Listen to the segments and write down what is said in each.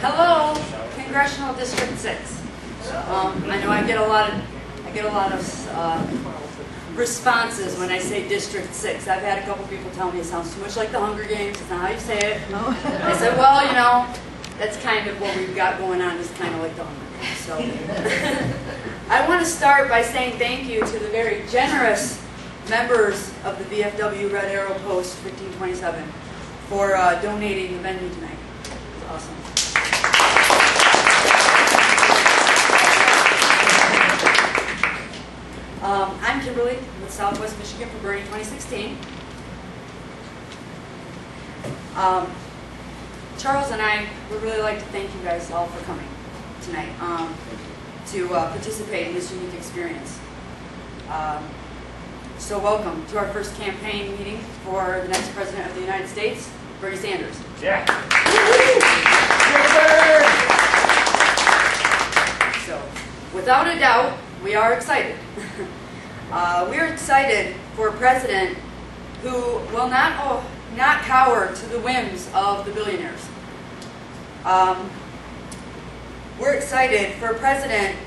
Hello, Congressional District 6. I know I get a lot of responses when I say District 6. I've had a couple people tell me it sounds too much like the Hunger Games. It's not how you say it. I said, well, you know, that's kind of what we've got going on. Is kind of like the Hunger Games. So I want to start by saying thank you to the very generous members of the VFW Red Arrow Post 1527 for donating the venue tonight. It's awesome. I'm Kimberly with Southwest Michigan for Bernie 2016. Charles and I would really like to thank you guys all for coming tonight to participate in this unique experience. So welcome to our first campaign meeting for the next President of the United States, Bernie Sanders. Yeah. So, without a doubt, we are excited. We're excited for a president who will not cower to the whims of the billionaires. We're excited for a president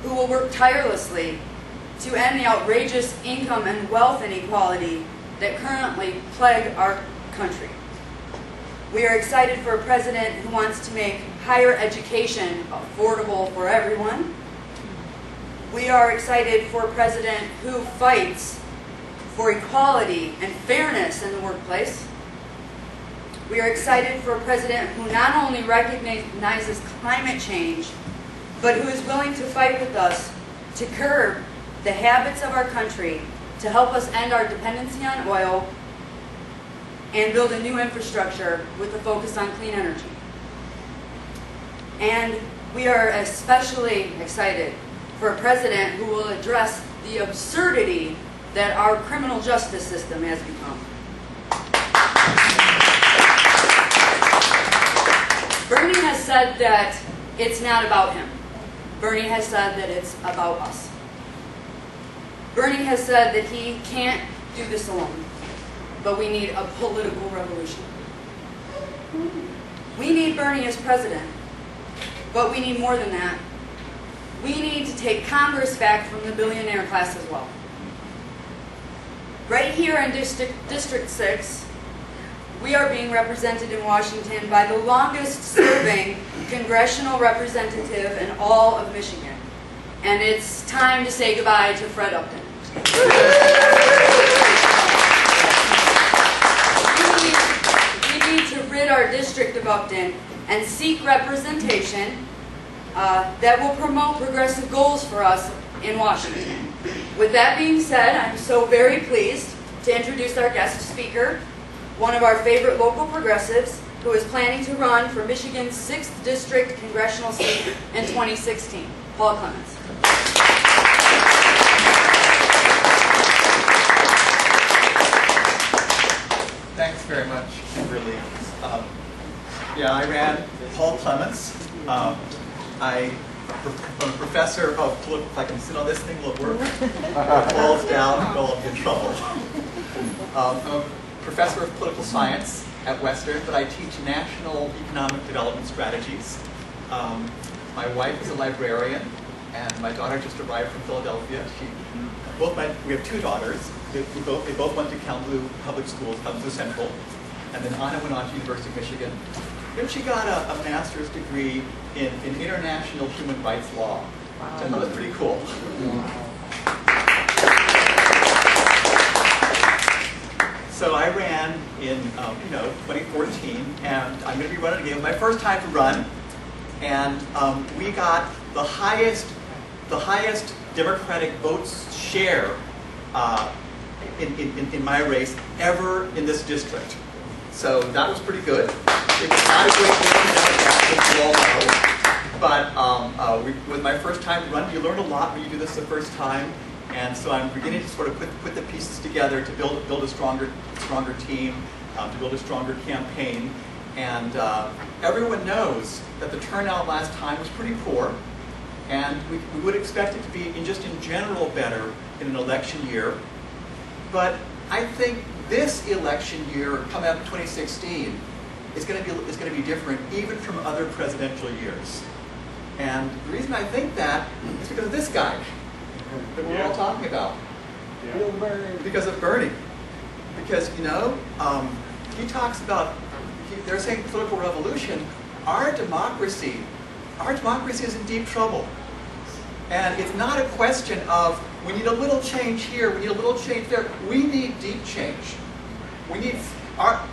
who will work tirelessly to end the outrageous income and wealth inequality that currently plague our country. We are excited for a president who wants to make higher education affordable for everyone. We are excited for a president who fights for equality and fairness in the workplace. We are excited for a president who not only recognizes climate change, but who is willing to fight with us to curb the habits of our country to help us end our dependency on oil and build a new infrastructure with a focus on clean energy. And we are especially excited for a president who will address the absurdity that our criminal justice system has become. Bernie has said that it's not about him. Bernie has said that it's about us. Bernie has said that he can't do this alone, but we need a political revolution. We need Bernie as president, but we need more than that. We need to take Congress back from the billionaire class as well. Right here in District 6, we are being represented in Washington by the longest-serving congressional representative in all of Michigan. And it's time to say goodbye to Fred Upton. We need to rid our district of Upton and seek representation that will promote progressive goals for us in Washington. With that being said, I'm so very pleased to introduce our guest speaker, one of our favorite local progressives, who is planning to run for Michigan's 6th District Congressional seat in 2016, Paul Clements. Thanks very much, Kimberly. I ran Paul Clements. I'm a professor of political, if I can sit on this thing, will it work? It falls down, well, I'll be in trouble. I'm a professor of political science at Western, but I teach national economic development strategies. My wife is a librarian, and my daughter just arrived from Philadelphia. We have two daughters. They both went to Kalamazoo Public Schools, Kalamazoo Central, and then Anna went on to University of Michigan. Then she got a master's degree in international human rights law. Wow. So I thought that was pretty cool. So I ran in 2014, and I'm going to be running again. It was my first time to run, and we got the highest Democratic votes share in my race ever in this district. So that was pretty good. It was not a great win, as you all know. But with my first time run, you learn a lot when you do this the first time. And so I'm beginning to sort of put the pieces together to build a stronger team, to build a stronger campaign. And everyone knows that the turnout last time was pretty poor. And we would expect it to be, in general, better in an election year. But I think this election year, coming up in 2016, is going to be different even from other presidential years. And the reason I think that is because of this guy that we're all talking about. Because of Bernie. Because, you know, he talks about, they're saying political revolution. Our democracy is in deep trouble. And it's not a question of, we need a little change here, we need a little change there. We need deep change. We need,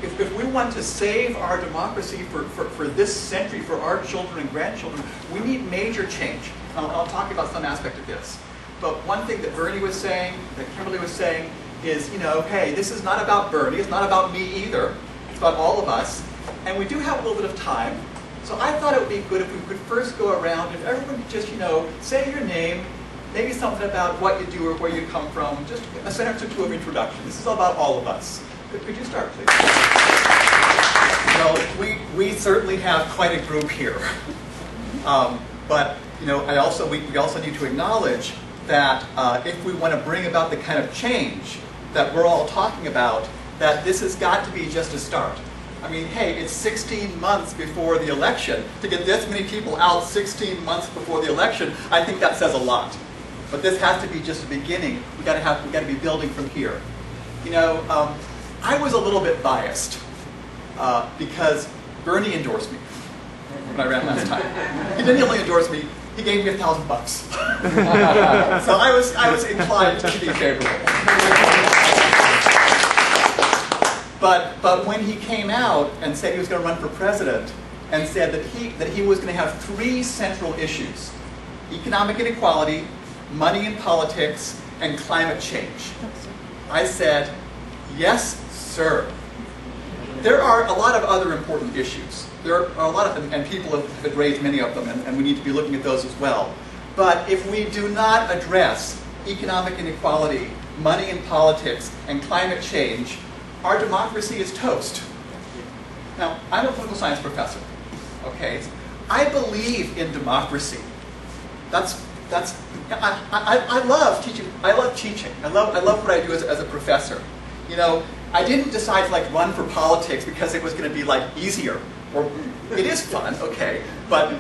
if we want to save our democracy for this century, for our children and grandchildren, we need major change. I'll talk about some aspect of this. But one thing that Bernie was saying, that Kimberly was saying, is, you know, hey, this is not about Bernie, it's not about me either. It's about all of us. And we do have a little bit of time. So I thought it would be good if we could first go around, if everyone could just, you know, say your name, maybe something about what you do or where you come from, just a sentence or two of introduction. This is about all of us. Could you start, please? Well, we certainly have quite a group here. But, you know, we also need to acknowledge that if we want to bring about the kind of change that we're all talking about, that this has got to be just a start. I mean, hey, it's 16 months before the election. To get this many people out 16 months before the election, I think that says a lot. But this has to be just a beginning. We got to be building from here. You know, I was a little bit biased because Bernie endorsed me when I ran last time. He didn't only endorse me; he gave me $1,000. So I was inclined to be favorable. But when he came out and said he was going to run for president, and said that he was going to have 3 central issues: economic inequality, money in politics, and climate change, I said, yes, sir. There are a lot of other important issues. There are a lot of them, and people have raised many of them, and we need to be looking at those as well. But if we do not address economic inequality, money in politics, and climate change, our democracy is toast. Now, I'm a political science professor, okay? I believe in democracy. I love teaching. I love teaching. I love what I do as a professor. You know, I didn't decide to run for politics because it was going to be easier. Or it is fun, okay, but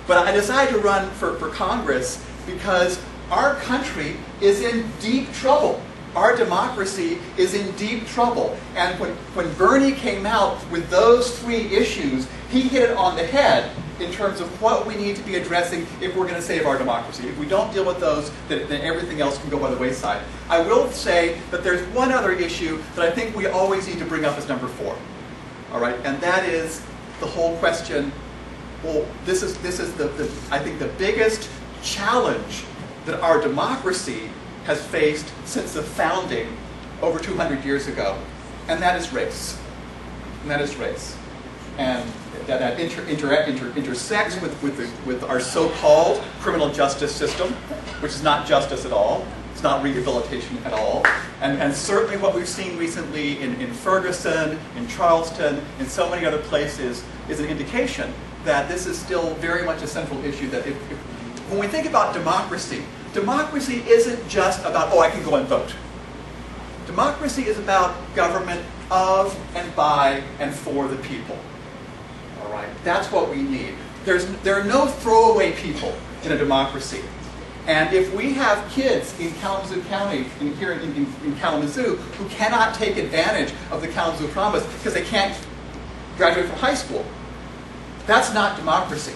I decided to run for Congress because our country is in deep trouble. Our democracy is in deep trouble. And when Bernie came out with those 3 issues, he hit it on the head in terms of what we need to be addressing if we're going to save our democracy. If we don't deal with those, then everything else can go by the wayside. I will say that there's one other issue that I think we always need to bring up as number 4. All right, and that is the whole question. Well, this is I think the biggest challenge that our democracy has faced since the founding over 200 years ago, and that is race. And that is race. And that intersects with our so-called criminal justice system, which is not justice at all. It's not rehabilitation at all. And certainly what we've seen recently in Ferguson, in Charleston, in so many other places is an indication that this is still very much a central issue. That when we think about democracy, democracy isn't just about, oh, I can go and vote. Democracy is about government of and by and for the people. All right, that's what we need. There are no throwaway people in a democracy. And if we have kids in Kalamazoo County, here in Kalamazoo, who cannot take advantage of the Kalamazoo Promise because they can't graduate from high school, that's not democracy.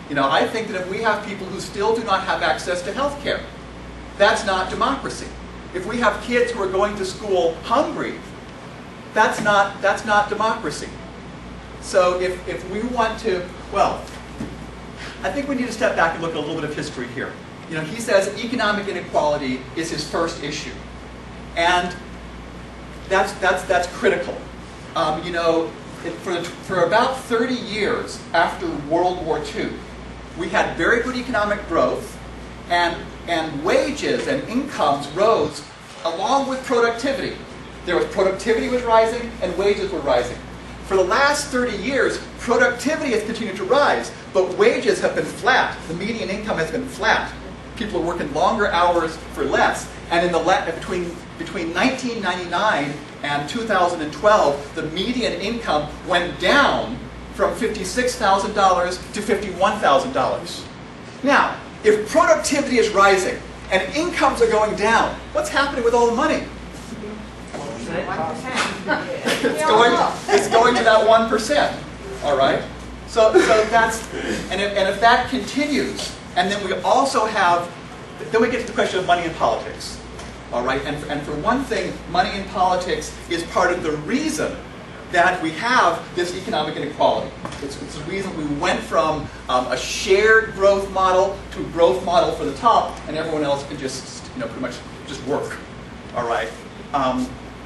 You know, I think that if we have people who still do not have access to health care, that's not democracy. If we have kids who are going to school hungry, that's not democracy. So if we want to, well, I think we need to step back and look at a little bit of history here. You know, he says economic inequality is his first issue, and that's critical. You know, for about 30 years after World War II, we had very good economic growth, and wages and incomes rose along with productivity. Productivity was rising and wages were rising. For the last 30 years, productivity has continued to rise, but wages have been flat. The median income has been flat. People are working longer hours for less. And between 1999 And 2012, the median income went down from $56,000 to $51,000. Now, if productivity is rising and incomes are going down, what's happening with all the money? It's going to that 1%. All right? So that's, and if that continues, and then we also have, then we get to the question of money in politics. All right? And for one thing, money in politics is part of the reason that we have this economic inequality. It's the reason we went from a shared growth model to a growth model for the top, and everyone else could just, pretty much just work. All right.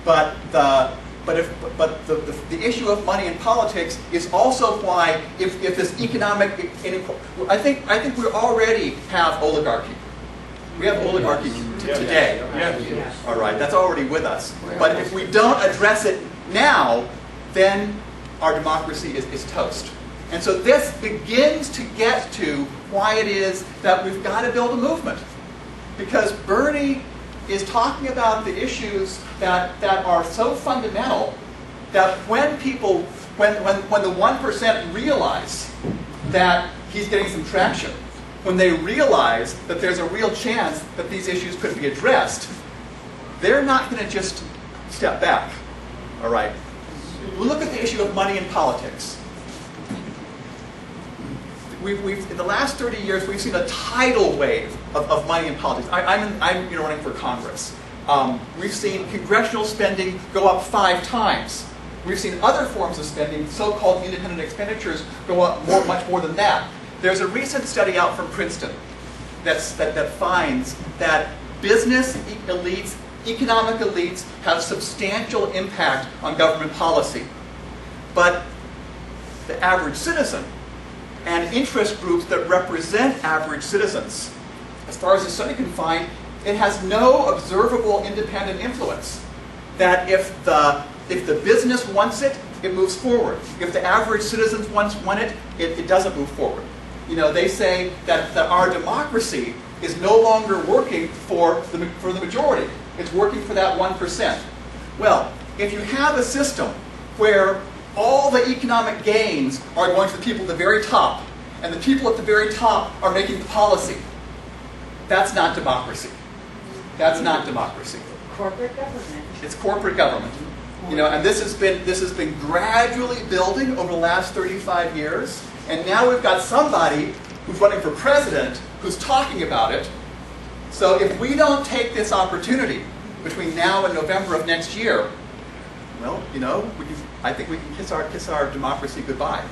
But the issue of money in politics is also why, if this economic inequality, I think we already have oligarchy. We have oligarchy today. Yeah. All right, that's already with us. But if we don't address it now, then our democracy is toast. And so this begins to get to why it is that we've got to build a movement. Because Bernie is talking about the issues that are so fundamental that when people, when the 1% realize that he's getting some traction, when they realize that there's a real chance that these issues could be addressed, they're not going to just step back. All right? Look at the issue of money in politics. In the last 30 years, we've seen a tidal wave of money in politics. I'm running for Congress. We've seen congressional spending go up 5 times. We've seen other forms of spending, so-called independent expenditures, go up much more than that. There's a recent study out from Princeton that finds that business elites, economic elites, have substantial impact on government policy. But the average citizen and interest groups that represent average citizens, as far as the study can find, it has no observable independent influence. That if the business wants it, it moves forward. If the average citizens want it, it doesn't move forward. They say that our democracy is no longer working for the majority. It's working for that 1%. Well, if you have a system where all the economic gains are going to the people at the very top, and the people at the very top are making the policy, that's not democracy. That's not democracy. Corporate government. It's corporate government. And this has been gradually building over the last 35 years, and now we've got somebody who's running for president who's talking about it. So if we don't take this opportunity between now and November of next year, well, I think we can kiss our democracy goodbye.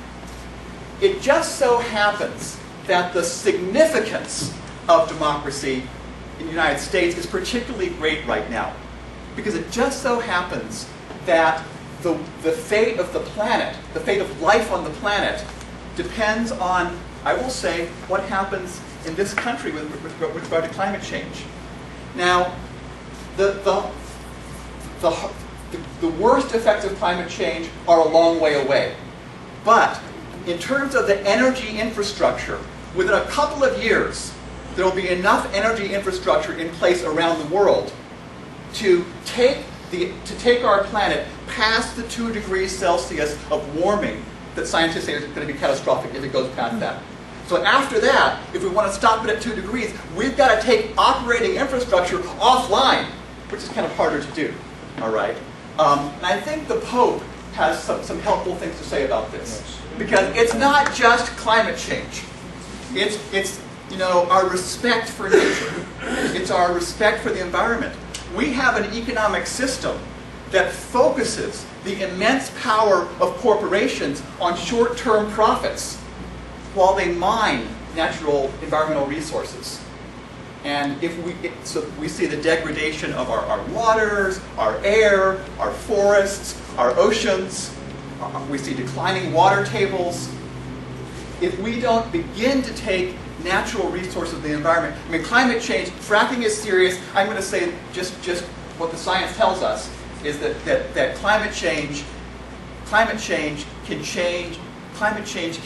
It just so happens that the significance of democracy in the United States is particularly great right now, because it just so happens that the fate of the planet, the fate of life on the planet, depends on, I will say, what happens in this country with regard to climate change. Now, the worst effects of climate change are a long way away. But in terms of the energy infrastructure, within a couple of years, there will be enough energy infrastructure in place around the world to take our planet past the 2 degrees Celsius of warming that scientists say is going to be catastrophic if it goes past that. So after that, if we want to stop it at 2 degrees, we've got to take operating infrastructure offline, which is kind of harder to do. All right? And I think the Pope has some helpful things to say about this. Because it's not just climate change. It's our respect for nature. It's our respect for the environment. We have an economic system that focuses the immense power of corporations on short-term profits while they mine natural environmental resources. And so we see the degradation of our waters, our air, our forests, our oceans. We see declining water tables. If we don't begin to take natural resources of the environment, climate change, fracking is serious. I'm going to say just what the science tells us is that climate change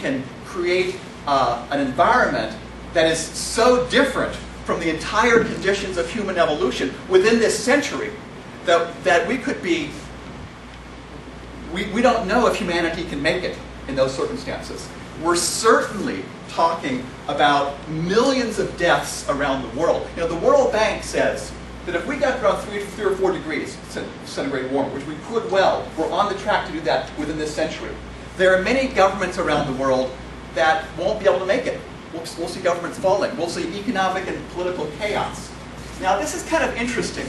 can create an environment that is so different from the entire conditions of human evolution within this century that we could be we don't know if humanity can make it in those circumstances. We're certainly talking about millions of deaths around the world. You know, the World Bank says that if we got around 3 or 4 degrees centigrade warmer, which we could well, we're on the track to do that within this century. There are many governments around the world that won't be able to make it. We'll see governments falling. We'll see economic and political chaos. Now, this is kind of interesting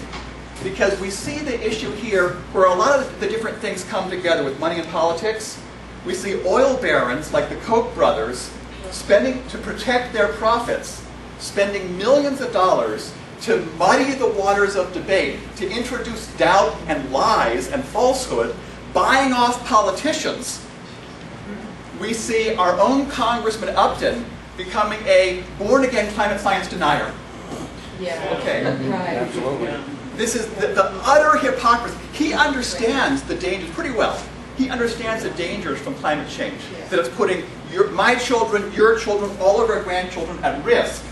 because we see the issue here where a lot of the different things come together with money and politics. We see oil barons like the Koch brothers spending, to protect their profits, spending millions of dollars to muddy the waters of debate, to introduce doubt and lies and falsehood, buying off politicians. We see our own Congressman Upton becoming a born-again climate science denier. Yeah. Okay. Right. Absolutely. This is the utter hypocrisy. He understands the dangers pretty well. He understands the dangers from climate change, that it's putting my children, your children, all of our grandchildren at risk.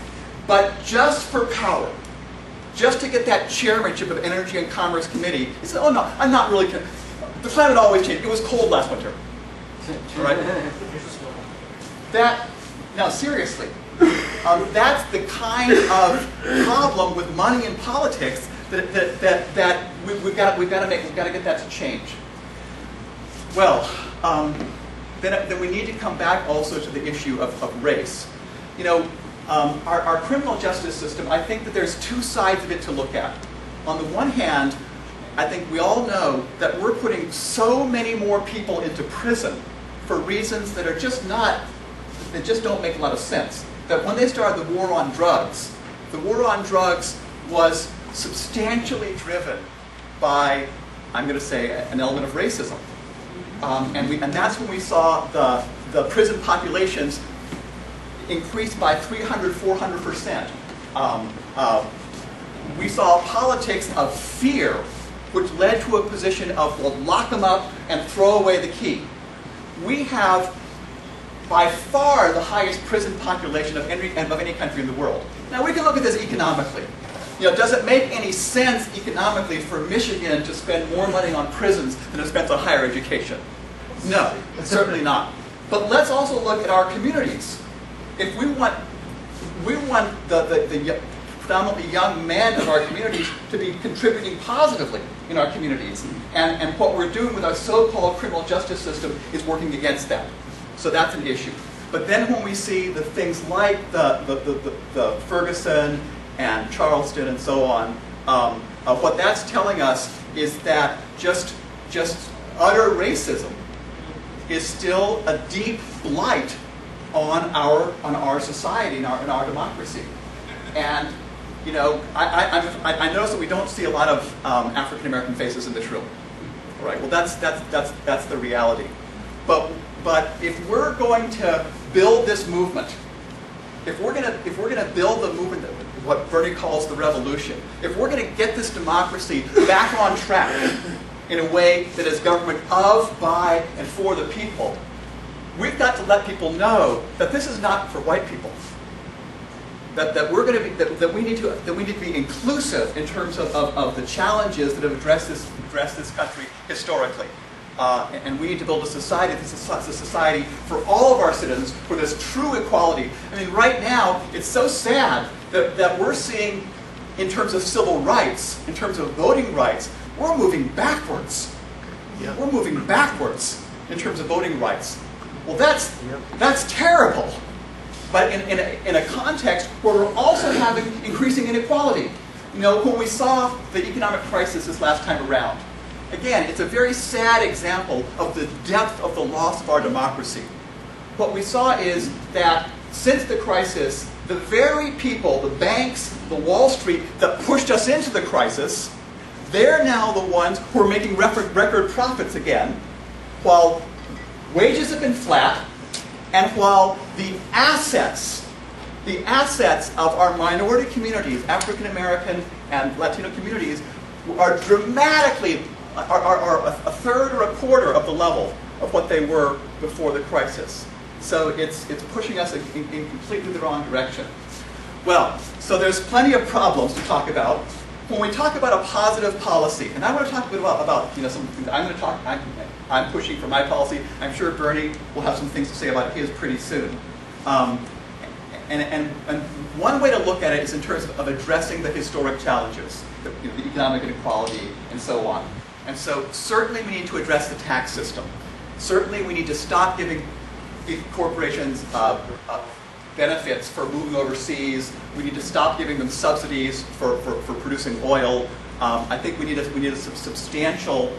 But just for power, just to get that chairmanship of Energy and Commerce Committee, he said, oh no, I'm not really, the climate always changed. It was cold last winter. All right? Now seriously, that's the kind of problem with money in politics that we've got to get that to change. Well, then we need to come back also to the issue of race. You know, our criminal justice system, I think that there's two sides of it to look at. On the one hand, I think we all know that we're putting so many more people into prison for reasons that are just not, that just don't make a lot of sense. That when they started the war on drugs was substantially driven by, I'm going to say, an element of racism. And that's when we saw the prison populations increase by 300, 400%. We saw politics of fear, which led to a position of, well, lock them up and throw away the key. We have by far the highest prison population of any country in the world. Now we can look at this economically. You know, does it make any sense economically for Michigan to spend more money on prisons than it spends on higher education? No, certainly not. But let's also look at our communities. If we want the predominantly young men of our communities to be contributing positively in our communities, and what we're doing with our so-called criminal justice system is working against that. So that's an issue. But then when we see the things like the Ferguson and Charleston and so on, what that's telling us is that just utter racism is still a deep blight on our society and our democracy. And you know, I notice that we don't see a lot of African American faces in this room. All right. Well, that's the reality. But if we're going to build this movement, if we're going to build the movement, what Bernie calls the revolution, if we're going to get this democracy back on track in a way that is government of, by, and for the people, we've got to let people know that this is not for white people. That we're going to be that we need to be inclusive in terms of the challenges that have addressed this country historically. And we need to build a society that's a society for all of our citizens where there's true equality. I mean, right now, it's so sad that we're seeing, in terms of civil rights, in terms of voting rights, we're moving backwards. Yeah. We're moving backwards in terms of voting rights. Well, that's terrible. But in a context where we're also having increasing inequality. You know, when we saw the economic crisis this last time around, again, it's a very sad example of the depth of the loss of our democracy. What we saw is that since the crisis, the very people, the banks, the Wall Street that pushed us into the crisis, they're now the ones who are making record profits again, while wages have been flat, and while the assets of our minority communities, African American and Latino communities, are dramatically, are a third or a quarter of the level of what they were before the crisis. So it's pushing us in completely the wrong direction. Well, so there's plenty of problems to talk about. When we talk about a positive policy, and I want to talk a bit about something that I'm I'm pushing for my policy. I'm sure Bernie will have some things to say about his pretty soon. And one way to look at it is in terms of addressing the historic challenges, the economic inequality, and so on. And so certainly we need to address the tax system. Certainly we need to stop giving corporations benefits for moving overseas. We need to stop giving them subsidies for producing oil. I think we need a substantial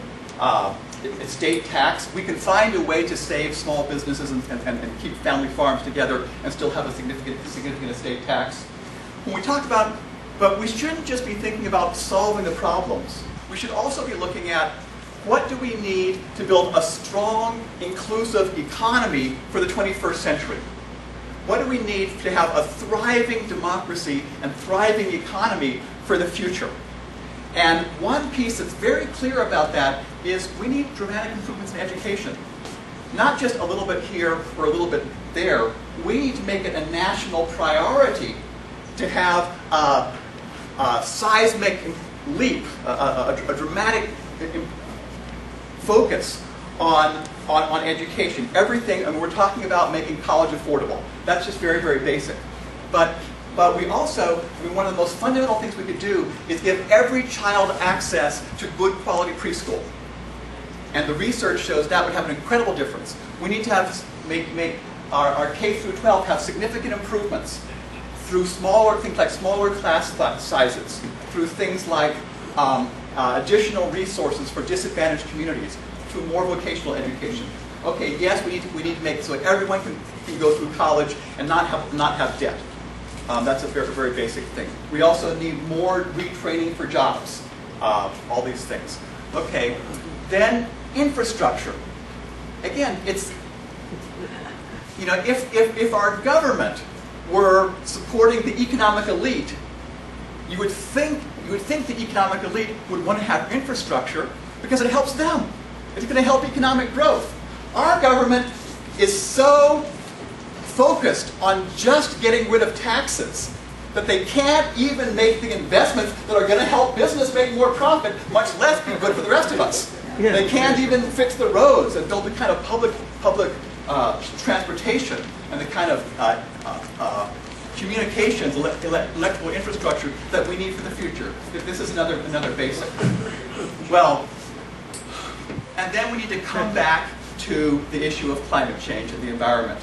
estate tax. We can find a way to save small businesses and keep family farms together and still have a significant estate tax. When we talk about, but we shouldn't just be thinking about solving the problems. We should also be looking at what do we need to build a strong, inclusive economy for the 21st century? What do we need to have a thriving democracy and thriving economy for the future? And one piece that's very clear about that is we need dramatic improvements in education. Not just a little bit here or a little bit there. We need to make it a national priority to have a seismic leap, a dramatic focus on education. Everything, and we're talking about making college affordable. That's just very, very basic. But we also, one of the most fundamental things we could do is give every child access to good quality preschool. And the research shows that would have an incredible difference. We need to have make our K through 12 have significant improvements through things like smaller class sizes, through things like additional resources for disadvantaged communities, through more vocational education. Okay, yes, we need to make it so that everyone can go through college and not have debt. That's a very, very basic thing. We also need more retraining for jobs. All these things. Okay, then infrastructure. Again, it's, you know, if our government were supporting the economic elite, you would think the economic elite would want to have infrastructure because it helps them. It's going to help economic growth. Our government is so focused on just getting rid of taxes that they can't even make the investments that are going to help business make more profit, much less be good for the rest of us. Yeah. They can't even fix the roads and build the kind of public transportation and the kind of communications, electrical infrastructure that we need for the future. This is another basic. Well, and then we need to come back to the issue of climate change and the environment.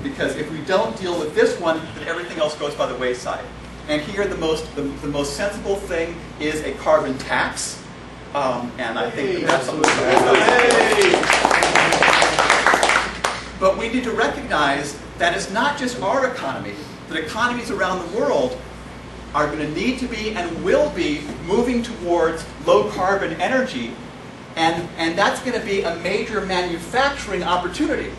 Because if we don't deal with this one, then everything else goes by the wayside. And here the most sensible thing is a carbon tax. And I think that's something But we need to recognize that it's not just our economy, that economies around the world are going to need to be and will be moving towards low carbon energy. And that's going to be a major manufacturing opportunity.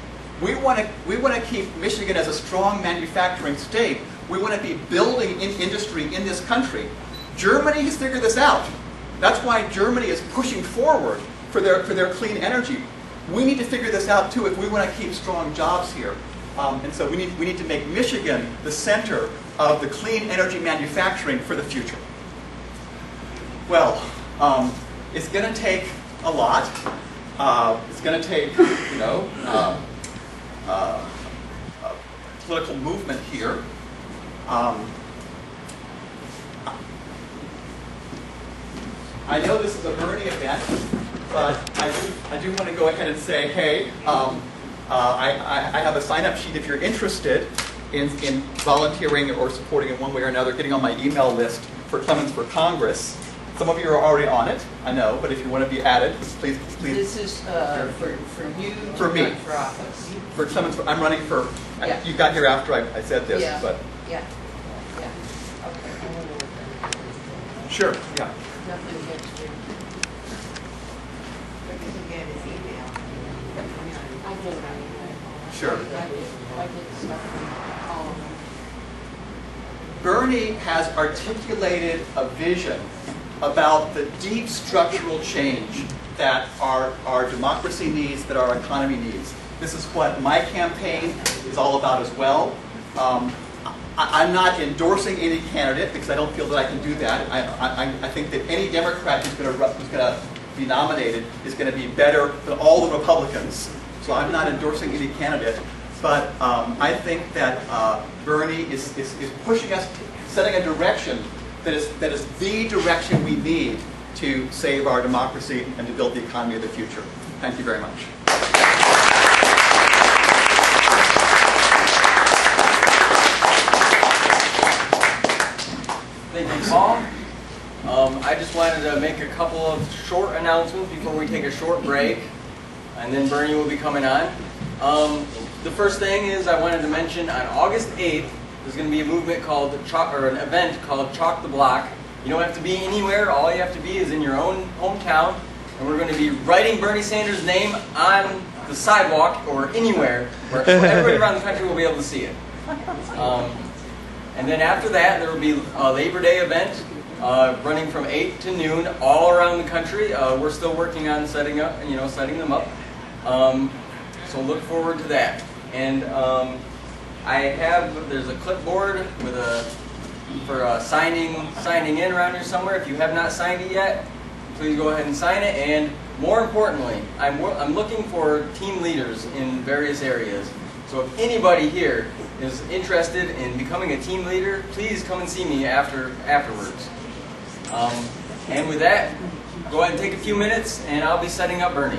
We want to keep Michigan as a strong manufacturing state. We want to be building industry in this country. Germany has figured this out. That's why Germany is pushing forward for their clean energy. We need to figure this out too if we want to keep strong jobs here. And so we need to make Michigan the center of the clean energy manufacturing for the future. Well, it's going to take a lot. It's going to take, you know, a political movement here. I know this is a Bernie event, but I do want to go ahead and say, hey, I have a sign-up sheet if you're interested in volunteering or supporting in one way or another, getting on my email list for Clements for Congress. Some of you are already on it, I know, but if you want to be added, please. This is for you. For me. For office. For Clements, I'm running for. Yeah. You got here after I said this, yeah. but. Yeah. Yeah. Okay. I wonder what that is. Sure. Yeah. Nothing gets to. Because you get his email. I did it anyway. Sure. I did stuff from all of them. Bernie has articulated a vision about the deep structural change that our democracy needs, that our economy needs. This is what my campaign is all about as well. I'm not endorsing any candidate because I don't feel that I can do that. I think that any Democrat who's going to be nominated is going to be better than all the Republicans. So I'm not endorsing any candidate, but I think that Bernie is pushing us, setting a direction that is the direction we need to save our democracy and to build the economy of the future. Thank you very much. Thank you, Paul. I just wanted to make a couple of short announcements before we take a short break, and then Bernie will be coming on. The first thing is I wanted to mention on August 8th, there's going to be a movement called an event called Chalk the Block. You don't have to be anywhere. All you have to be is in your own hometown, and we're going to be writing Bernie Sanders' name on the sidewalk or anywhere where everybody around the country will be able to see it. And then after that, there will be a Labor Day event running from 8 to noon all around the country. We're still working on setting them up. So look forward to that. And there's a clipboard with for signing in around here somewhere. If you have not signed it yet, please go ahead and sign it. And more importantly, I'm looking for team leaders in various areas. So if anybody here is interested in becoming a team leader, please come and see me afterwards. And with that, go ahead and take a few minutes, and I'll be setting up Bernie.